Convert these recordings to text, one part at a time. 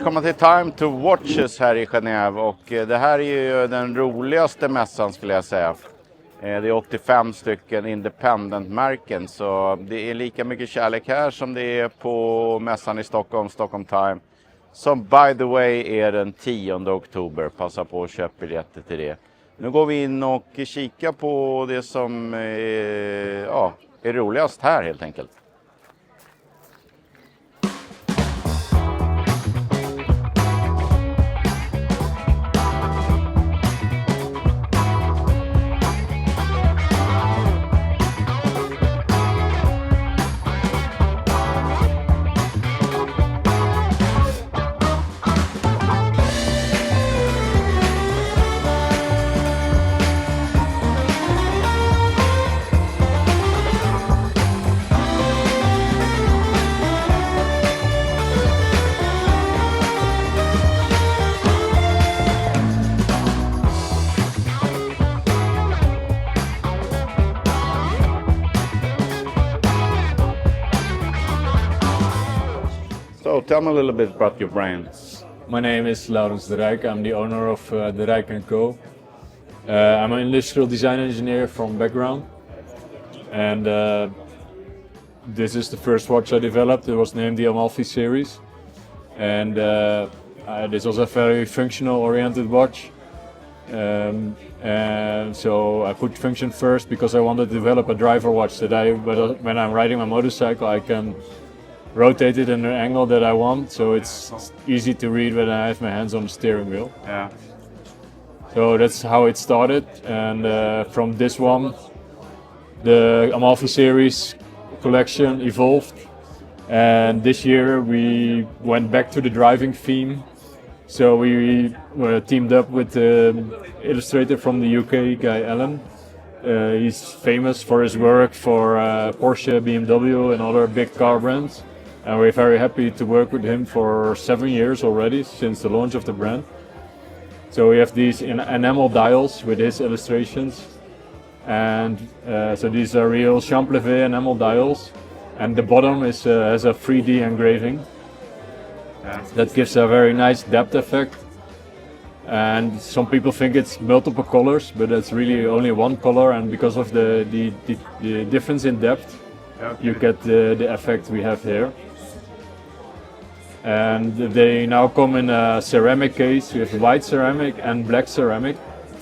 välkomna till Time to Watches här i Genève, och det här är ju den roligaste mässan skulle jag säga. Det är 85 stycken independent-märken, så det är lika mycket kärlek här som det är på mässan i Stockholm, Stockholm Time. Som by the way är den 10 oktober, passa på att köpa biljetter till det. Nu går vi in och kikar på det som är roligast här helt enkelt. So tell me a little bit about your brand. My name is Leonardo Di Caprios. I'm the owner of the Rijke Co. I'm an industrial design engineer from background, and this is the first watch I developed. It was named the Amalfi series, and this was a very functional-oriented watch. And so I put function first because I wanted to develop a driver watch that when I'm riding my motorcycle, I can rotate it in an angle that I want, so it's easy to read when I have my hands on the steering wheel. Yeah. So that's how it started, and from this one, the Amalfi series collection evolved, and this year we went back to the driving theme. So we were teamed up with the illustrator from the UK guy A.Lange. He's famous for his work for Porsche, BMW and other big car brands. And we're very happy to work with him for 7 years already, since the launch of the brand. So we have these enamel dials with his illustrations. And so these are real Champlavé enamel dials. And the bottom has a 3D engraving. That gives a very nice depth effect. And some people think it's multiple colors, but it's really only one color. And because of the difference in depth, you get the effect we have here. And they now come in a ceramic case. We have white ceramic and black ceramic.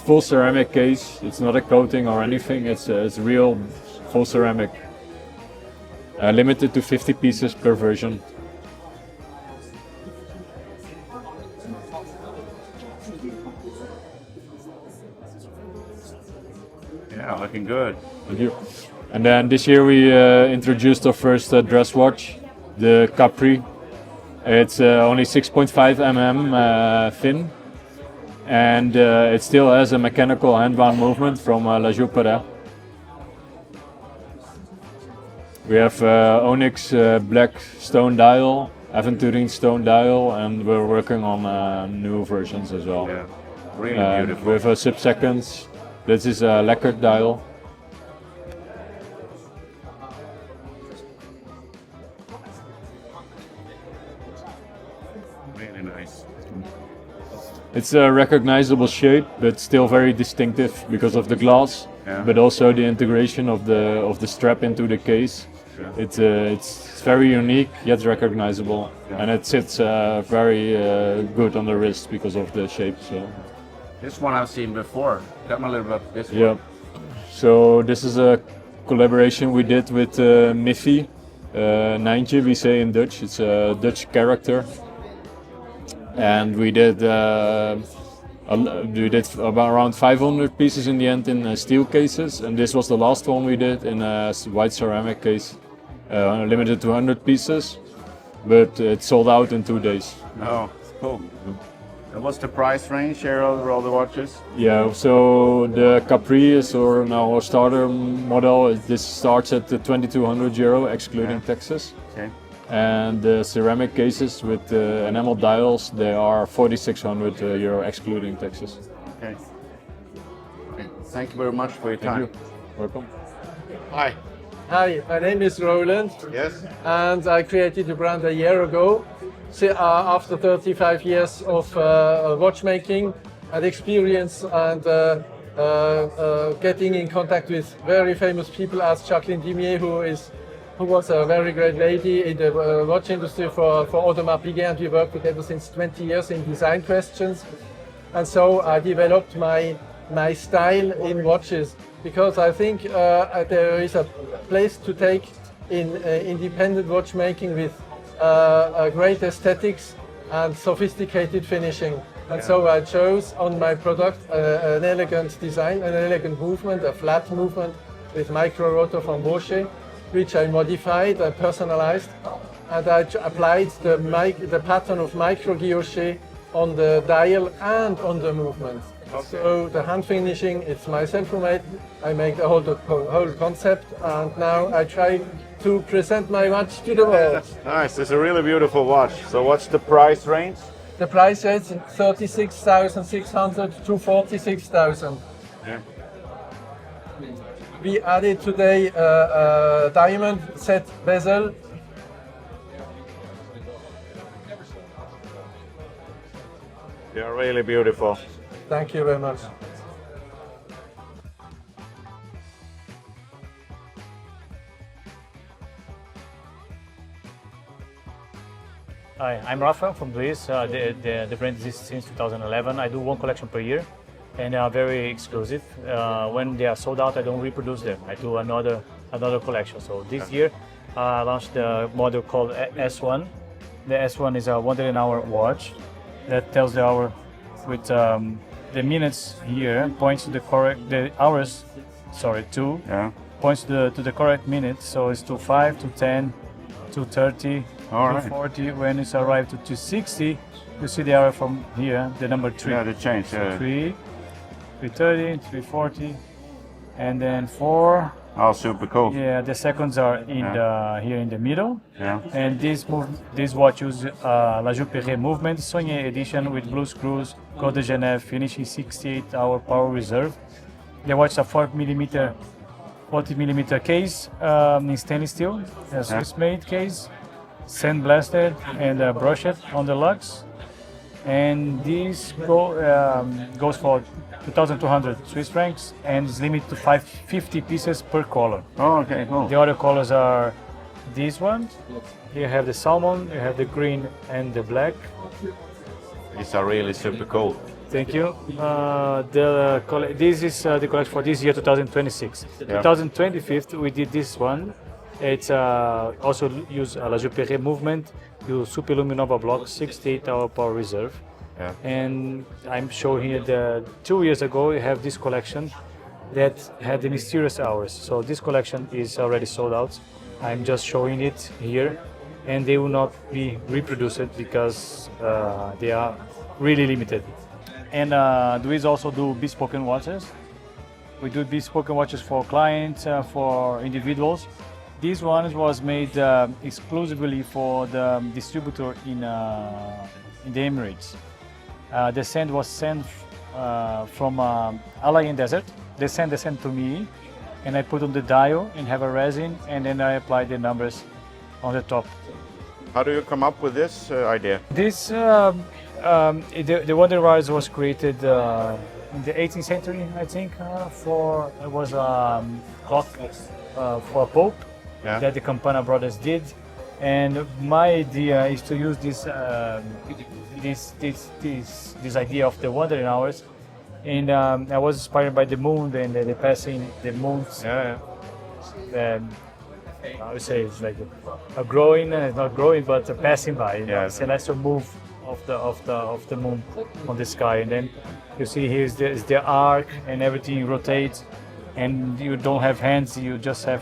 Full ceramic case. It's not a coating or anything. It's real full ceramic. Limited to 50 pieces per version. Yeah, looking good. Thank you. And then this year we introduced our first dress watch, the Capri. It's only 6.5 mm thin, and it still has a mechanical hand-wound movement from Girard-Perregaux. We have onyx black stone dial, aventurine stone dial, and we're working on new versions as well. Yeah, really beautiful. With sub-seconds. This is a lacquered dial. Really nice. It's a recognizable shape, but still very distinctive because of the glass, but also the integration of the strap into the case. Yeah. It's very unique yet recognizable, and it sits very good on the wrist because of the shape. So. This one I've seen before. Tell me a little bit about this one. Yeah. So this is a collaboration we did with Miffy. Nijntje, we say in Dutch. It's a Dutch character. And we did about around 500 pieces in the end in steel cases, and this was the last one we did in a white ceramic case, limited to 100 pieces, but it sold out in 2 days. Oh, cool. And what's the price range here over all the watches? Yeah, so the Capri is our starter model. This starts at €2,200 excluding taxes. Okay. And the ceramic cases with enamel dials, they are €4,600 excluding taxes. Okay. Thank you very much for your time. Thank you. Welcome. Hi. Hi, my name is Roland. Yes. And I created the brand a year ago. after 35 years of watchmaking and experience and getting in contact with very famous people as Jacqueline Dimier, who was a very great lady in the watch industry for Audemars Piguet, and we worked together since 20 years in design questions. And so I developed my style in watches, because I think there is a place to take in independent watchmaking with great aesthetics and sophisticated finishing. And so I chose on my product an elegant design, an elegant movement, a flat movement with micro rotor from Baucher, which I modified and personalized, and I applied the pattern of micro guilloche on the dial and on the movement. Okay. So the hand finishing, it's myself who made. I make the whole concept, and now I try to present my watch to the world. Nice, it's a really beautiful watch. So what's the price range? The price range is 36,600 to 46,000. Yeah. We added today a diamond set bezel. They are really beautiful. Thank you very much. Hi, I'm Rafa from Dwiss. The brand exists since 2011. I do one collection per year, and they are very exclusive. When they are sold out, I don't reproduce them. I do another collection. So this year, I launched the model called S1. The S1 is a 1 hour watch that tells the hour with the minutes here points to the correct points to the correct minute. So it's 2:05, 2:10, 2:30. 240. When it's arrived to 260, you see the hour from here, the number 3. Yeah, the change. 3, 330, 340, and then 4. Oh, super cool. Yeah, the seconds are in here in the middle. Yeah. And this watch uses Rijke Co movement, Soigné edition with blue screws, Code de Genève, finishing 68-hour power reserve. The watch is a 40mm case in stainless steel, a Swiss-made case. Sandblasted and brushed on the lugs, and this goes for 2,200 Swiss francs and is limited to 50 pieces per color. Oh, okay, cool. The other colors are these ones. You have the salmon, you have the green and the black. These are really super cool. Thank you. This is the collection for this year, 2026. Yeah. 2025, we did this one. It's also use Rijke movement, use Super Luminova block, 68-hour power reserve. Yeah. And I'm showing here that 2 years ago we have this collection that had the mysterious hours. So this collection is already sold out. I'm just showing it here, and they will not be reproduced because they are really limited. And we also do bespoke watches. We do bespoke watches for clients, for individuals. This one was made exclusively for the distributor in the Emirates. The sand was sent from A.Lange desert. They sent the sand to me, and I put on the dial and have a resin, and then I apply the numbers on the top. How do you come up with this idea? This the Wonder Rise was created in the 18th century, I think. It was a clock for a pope. Yeah. That the Campana brothers did, and my idea is to use this idea of the wandering hours, and I was inspired by the moon and the passing the moons. Yeah. I would say it's like a growing, not growing, but passing by. Yeah. It's a nicer move of the moon on the sky, and then you see here's the arc, and everything rotates, and you don't have hands, you just have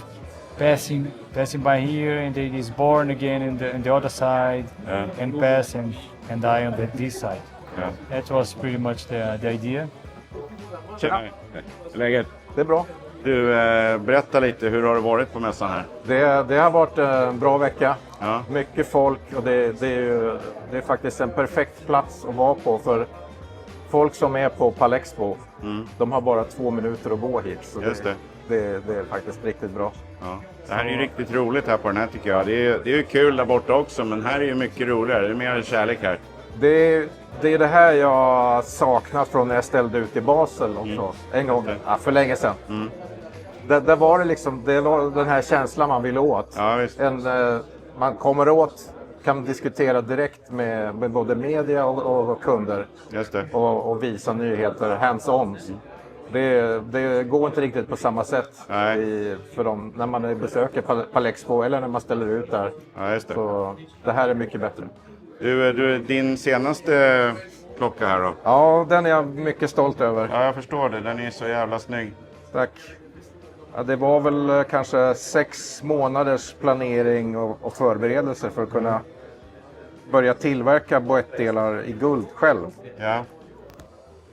passing by here, and it is born again in the other side, and pass and die on this side. Yeah. That was pretty much the idea. Läget? Det är bra. Du, berätta lite, hur har det varit på mässan här? Det har varit en bra vecka. Ja. Mycket folk, och det är faktiskt en perfekt plats att vara på för folk som är på Palexpo. De har bara 2 minuter att gå hit. Så Just det. Det är faktiskt riktigt bra. Ja. Det här är ju riktigt roligt här på den här tycker jag. Det är ju kul där borta också, men här är ju mycket roligare. Det är mer kärlek här. Det är det här jag saknar från när jag ställde ut i Basel också. En gång, för länge sedan. Där var det liksom, det var den här känslan man ville åt. Ja, visst. Man kommer åt, kan diskutera direkt med både media och kunder. Just det. Och visa nyheter hands-on. Det går inte riktigt på samma sätt för dem när man besöker Palexpo eller när man ställer ut där. Ja, just det. Så det här är mycket bättre. Du, din senaste klocka här då? Ja, den är jag mycket stolt över. Ja, jag förstår det. Den är så jävla snygg. Tack. Ja, det var väl kanske 6 månaders planering och förberedelser för att kunna börja tillverka boettdelar i guld själv. Ja.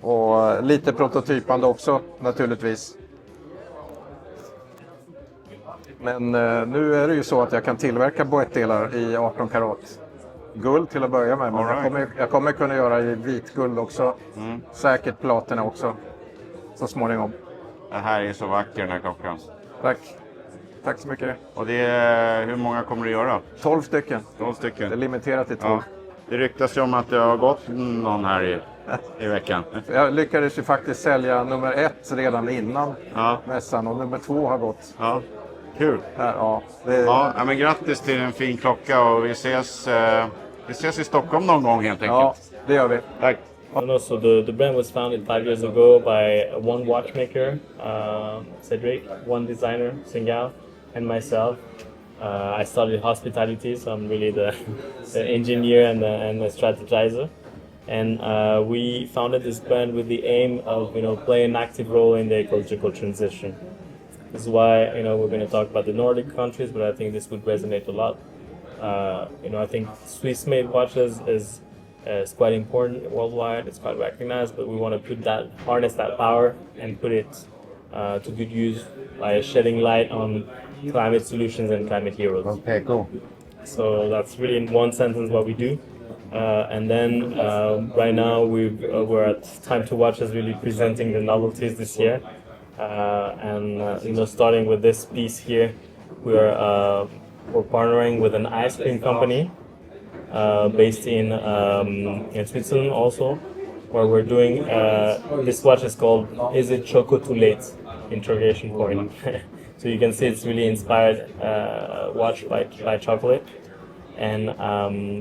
Och lite prototypande också naturligtvis. Men nu är det ju så att jag kan tillverka boettdelar i 18 karat guld till att börja med. Men jag kommer kunna göra i vitguld också. Säkert platina också så småningom. Den här är så vacker den här klockan. Tack. Tack så mycket. Och det är, hur många kommer du göra? 12 stycken. 12 stycken. Det är limiterat till 12. Ja. Det ryktas ju om att det har gått någon här i veckan. Jag lyckades ju faktiskt sälja nummer 1 redan innan mässan och nummer 2 har gått. Ja, kul. Ja, ja, men grattis till en fin klocka och vi ses i Stockholm någon gång helt enkelt. Ja, det gör vi. Tack. And also the brand was founded 5 years ago by one watchmaker, Cedric, one designer, Singal, and myself. I studied hospitality, so I'm really the engineer and the strategizer. And we founded this brand with the aim of playing an active role in the ecological transition. This is why we're going to talk about the Nordic countries, but I think this would resonate a lot. I think Swiss-made watches is quite important worldwide. It's quite recognized, but we want to harness that power and put it to good use by shedding light on climate solutions and climate heroes. Okay, cool. So that's really in one sentence what we do. And then right now we're at Time to Watch is really presenting the novelties this year. Starting with this piece here, we're partnering with an ice cream company based in Switzerland also, where we're doing this watch is called "Is it Choco Too Late?" interrogation point. So you can see it's really inspired watch by chocolate, and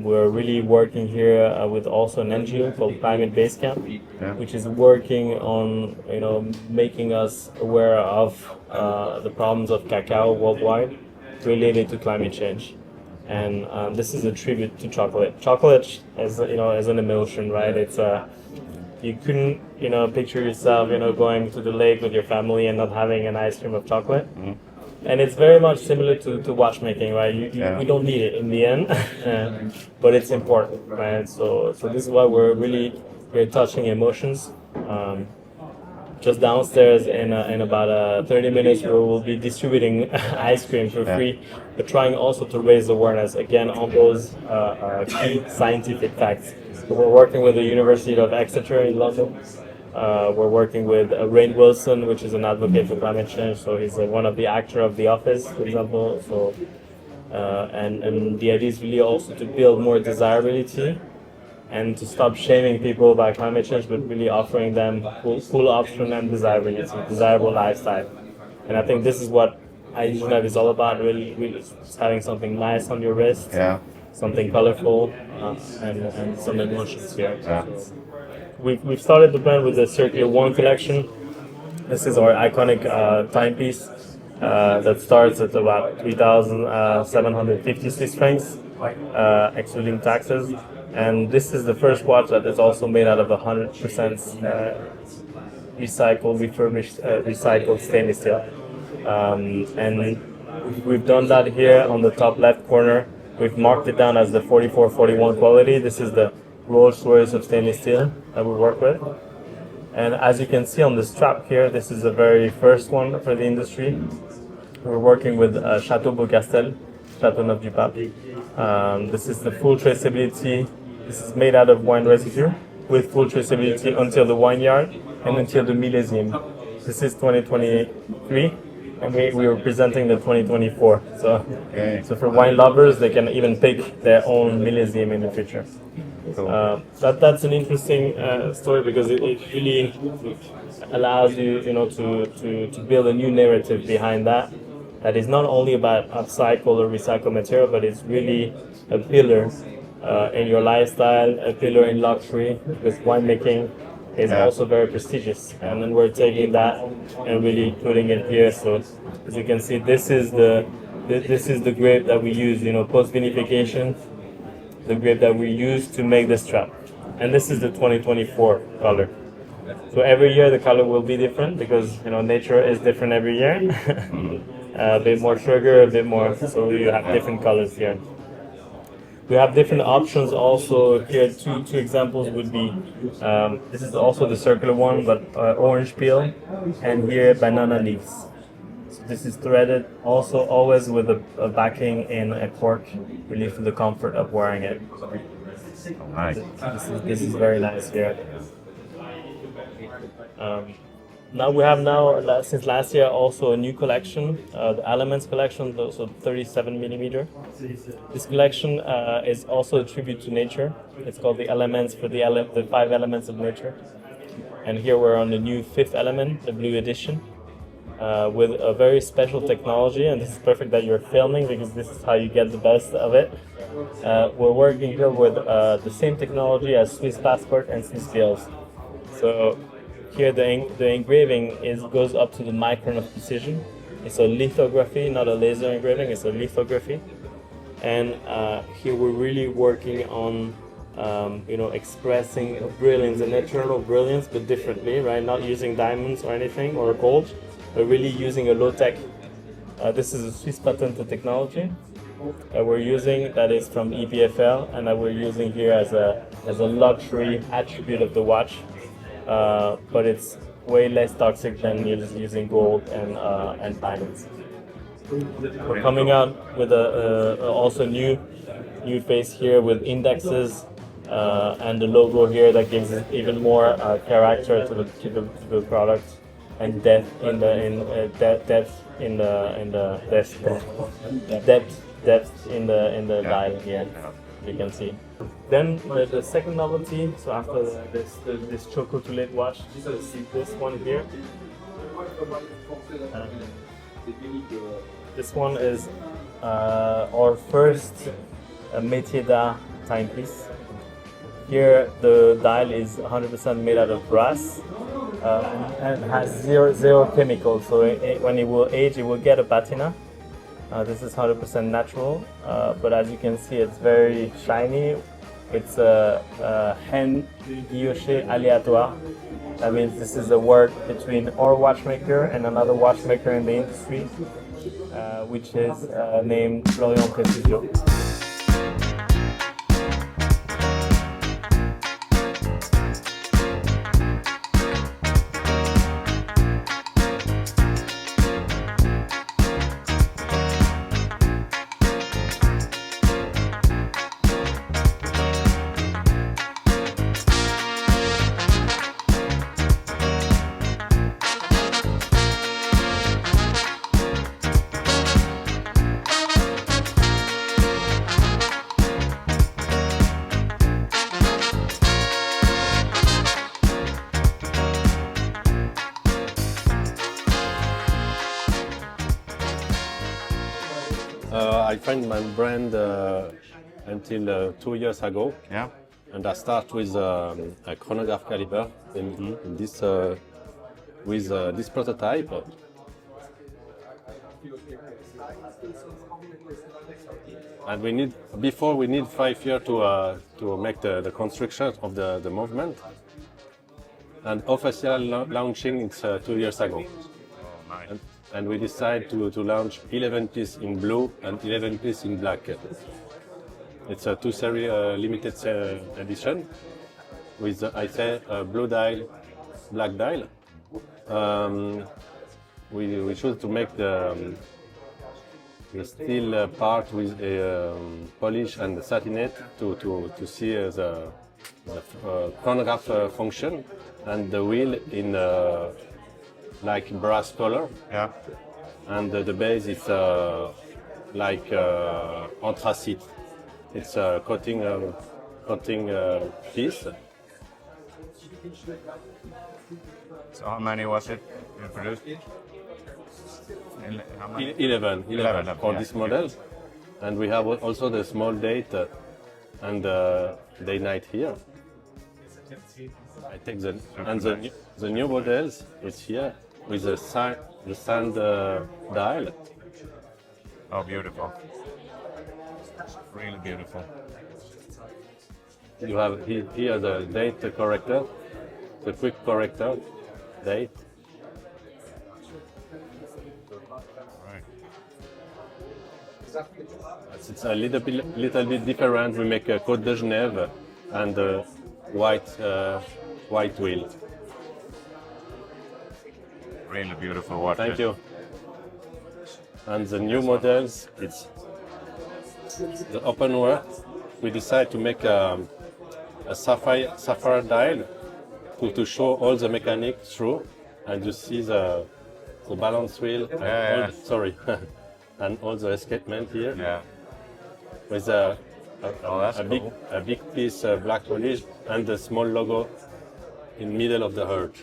we're really working here with also an NGO called Climate Base Camp, which is working on making us aware of the problems of cacao worldwide related to climate change. And this is a tribute to chocolate. Chocolate is an emotion, right? It's you couldn't picture yourself going to the lake with your family and not having an ice cream of chocolate. And it's very much similar to watchmaking, right? We don't need it in the end, but it's important, right? So this is why we're touching emotions. Just downstairs in about 30 minutes we will be distributing ice cream for free, but trying also to raise awareness again on those key scientific facts. So we're working with the University of Exeter in London. We're working with Rainn Wilson, which is an advocate for climate change, so he's one of the actors of The Office, for example. So and the idea is really also to build more desirability and to stop shaming people about climate change, but really offering them full option and desirable lifestyle. And I think this is what Genève is all about, really just having something nice on your wrist, something colorful, and some emotions here. We've started the brand with the Circular One collection. This is our iconic timepiece that starts at about 3,750 Swiss francs, excluding taxes. And this is the first watch that is also made out of 100% recycled stainless steel. And we've done that here on the top left corner. We've marked it down as the 4441 quality. This is the Rolls Royce of stainless steel that we work with. And as you can see on the strap here, this is the very first one for the industry. We're working with Chateau Beaucastel, Chateau Neuf du Pape. This is the full traceability. This is made out of wine residue with full traceability until the wine yard and until the millésime. This is 2023, and we were presenting the 2024. So for wine lovers, they can even pick their own millésime in the future. That's an interesting story because it really allows you, to build a new narrative behind that. That is not only about upcycle or recycle material, but it's really a pillar in your lifestyle, a pillar in luxury, because winemaking is also very prestigious. And then we're taking that and really putting it here. So as you can see, this is the grape that we use, post vinification, the grape that we use to make this strap. And this is the 2024 color. So every year the color will be different because nature is different every year. A bit more sugar, a bit more, so you have different colors here. We have different options also here. Two examples would be, this is also the circular one, but orange peel, and here banana leaves. So this is threaded also always with a backing in a cork, really for the comfort of wearing it. Nice. This is very nice here. Now we have since last year also a new collection, the Elements collection, so 37 millimeter. This collection is also a tribute to nature. It's called the Elements for the 5 elements of nature. And here we're on the new 5th element, the blue edition, with a very special technology. And this is perfect that you're filming because this is how you get the best of it. We're working here with the same technology as Swiss Passport and Swiss Seals. So here the engraving goes up to the micron of precision. It's a lithography, not a laser engraving, it's a lithography. And here we're really working on expressing brilliance, a natural brilliance, but differently, right? Not using diamonds or anything, or gold, but really using a low-tech. This is a Swiss patented technology that we're using, that is from EPFL, and that we're using here as a luxury attribute of the watch. But it's way less toxic than using gold and diamonds. We're coming out with also new face here with indexes and the logo here that gives it even more character to the product, and depth in the dial here. You can see. Then the second novelty, so after this Choco to late watch, this one here. This one is our first métier d'art timepiece. Here the dial is 100% made out of brass and has zero chemicals. So when it will age, it will get a patina. This is 100% natural, but as you can see, it's very shiny. It's a hand guilloché aléatoire. That means this is a work between our watchmaker and another watchmaker in the industry, which is named Florian Précision. I found my brand until 2 years ago. Yeah. And I start with a chronograph caliber in this with this prototype. And we need 5 years to make the construction of the movement. And official launching it's 2 years ago. Oh, nice. And we decided to launch 11 pieces in blue and 11 pieces in black. It's a 2-series limited edition with, blue dial, black dial. We chose to make the steel part with a polish and satinate to see the chronograph function, and the wheel in like brass color. Yeah. and the base is like anthracite. It's a coating piece. So how many was it you produced? How many? 11 for yeah. this model, and we have also the small date and day night here. I take the new models is here with the sand dial. Oh, beautiful. Really beautiful. You have here the date corrector, the quick corrector date. Right. It's a little bit different. We make a Côte de Genève and white wheel. Really beautiful watch. Thank you. And the new models, it's the open work. We decide to make a sapphire dial to show all the mechanics through, and you see the balance wheel. And all the escapement here. Yeah. With that's cool. a big piece black polish and a small logo in middle of the heart.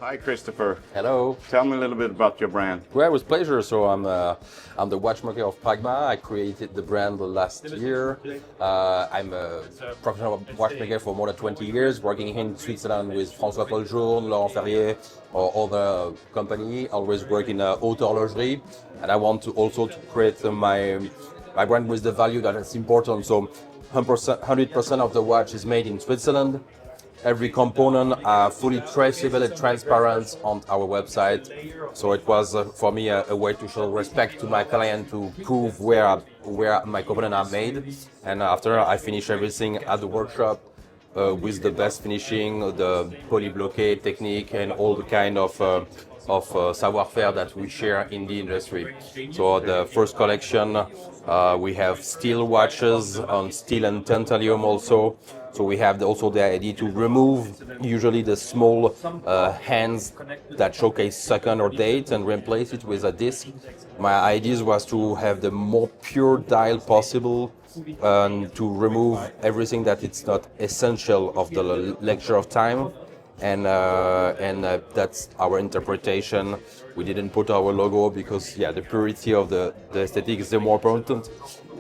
Hi, Christopher. Hello. Tell me a little bit about your brand. Well, with pleasure. So I'm the watchmaker of Pragma. I created the brand last year. I'm a professional watchmaker for more than 20 years, working in Switzerland with François-Paul Journe, Laurent Ferrier, or other company. Always work in haute horlogerie, and I want to also to create my brand with the value that is important. So 100% of the watch is made in Switzerland. Every component are fully traceable and transparent on our website. So it was for me a way to show respect to my client, to prove where my components are made. And after I finish everything at the workshop with the best finishing, the polybloquet technique, and all the kind of savoir-faire that we share in the industry. So the first collection, we have steel watches on steel and tantalum also. So we have also the idea to remove usually the small hands that showcase second or date and replace it with a disc. My idea was to have the more pure dial possible and to remove everything that it's not essential of the lecture of time. And that's our interpretation. We didn't put our logo because the purity of the aesthetic is the more important.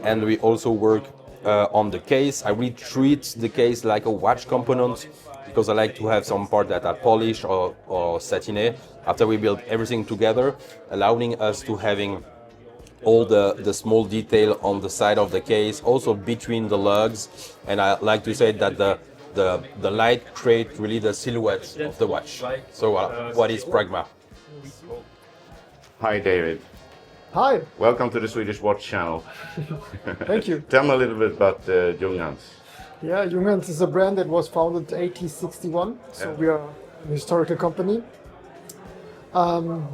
And we also work on the case. I really treat the case like a watch component because I like to have some part that are polished or satiné. After we build everything together, allowing us to having all the small detail on the side of the case, also between the lugs. And I like to say that the light creates really the silhouette of the watch. So what is Pragma? Hi, David. Hi, Welcome to the Swedish Watch Channel. thank you. Tell me a little bit about Junghans. Yeah, Junghans is a brand that was founded in 1861, so we are a historical company.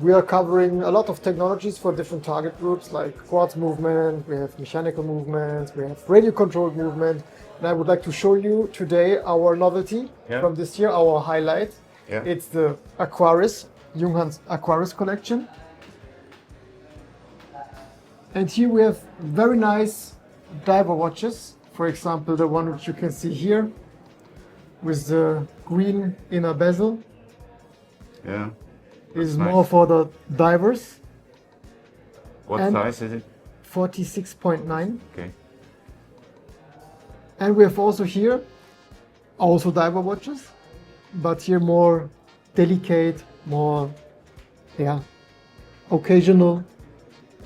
We are covering a lot of technologies for different target groups like quartz movement, we have mechanical movement, we have radio controlled movement, and I would like to show you today our novelty from this year, our highlight. Yeah. It's the Aquarius, Junghans Aquarius collection. And here we have very nice diver watches. For example, the one which you can see here with the green inner bezel Yeah. is nice. more for the divers. What And- size is it? 46.9. Okay. And we have also here also diver watches, but here more delicate, more occasional,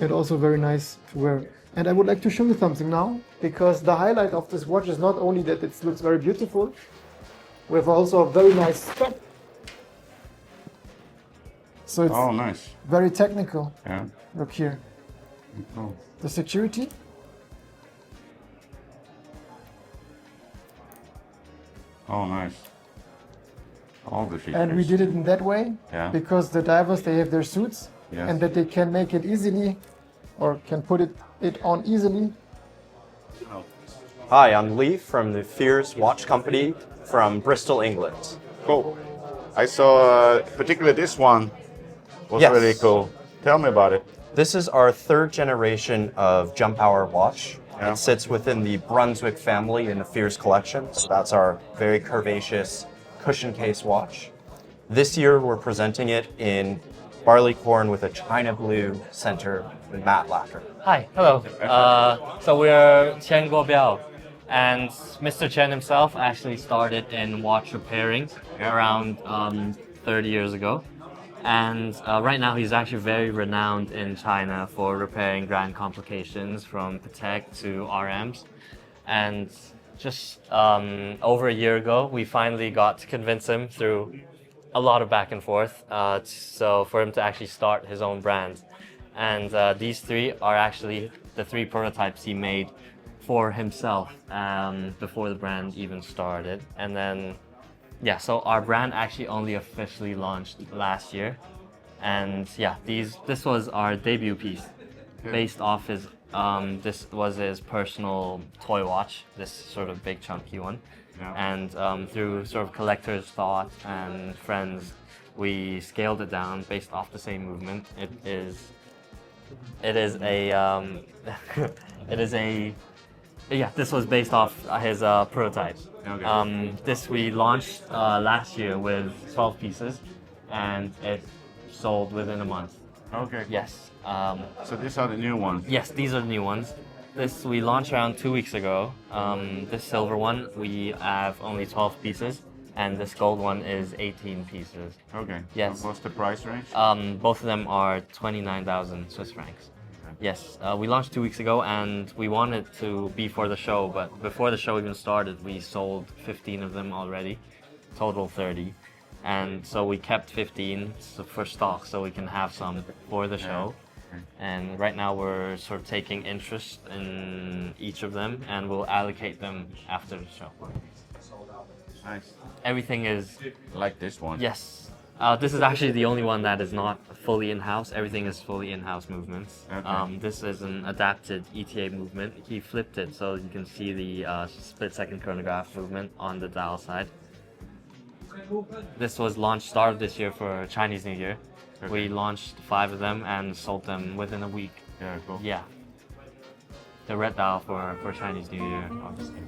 and also very nice to wear. And I would like to show you something now, because the highlight of this watch is not only that it looks very beautiful, we have also a very nice strap. So it's Oh, nice. very technical. Yeah. Look here, Oh. the security. Oh, nice. All the features. And we did it in that way Yeah. because the divers, they have their suits, Yes. and that they can make it easily or can put it on easily. Hi, I'm Lee from the Fierce Watch Company from Bristol, England. Cool. I saw particularly this one was Yes. really cool. Tell me about it. This is our third generation of jump hour watch. Yeah. It sits within the Brunswick family in the Fierce collection. So that's our very curvaceous cushion case watch. This year we're presenting it in barley corn with a china blue center and matte lacquer. Hi, hello. So we're Chen Guobiao, and Mr. Chen himself actually started in watch repairing around 30 years ago. And right now he's actually very renowned in China for repairing grand complications from Patek to RMs. And just over a year ago, we finally got to convince him through a lot of back and forth, so for him to actually start his own brand. And these three are actually the three prototypes he made for himself before the brand even started. And then, yeah, so our brand actually only officially launched last year. And yeah, this was our debut piece based off his, this was his personal toy watch, this sort of big chunky one. Yeah. And through sort of collector's thought and friends, we scaled it down based off the same movement. It is a yeah, this was based off his prototype. Okay. This we launched last year with 12 pieces, and it sold within a month. Okay. Yes. So these are the new ones? Yes, these are the new ones. This we launched around 2 weeks ago. This silver one, we have only 12 pieces, and this gold one is 18 pieces. Okay. Yes. What's the price range? Both of them are 29,000 Swiss francs. Okay. Yes, we launched 2 weeks ago, and we wanted to be for the show, but before the show even started, we sold 15 of them already, total 30. And so we kept 15 for stock so we can have some for the show. And right now we're sort of taking interest in each of them, and we'll allocate them after the show. Nice. Everything is... Like this one? Yes. This is actually the only one that is not fully in-house. Everything is fully in-house movements. Okay. This is an adapted ETA movement. He flipped it so you can see the split-second chronograph movement on the dial side. This was launched start of this year for Chinese New Year. Okay. We launched 5 of them and sold them within a week. Yeah, cool. Yeah. The red dial for Chinese New Year, obviously.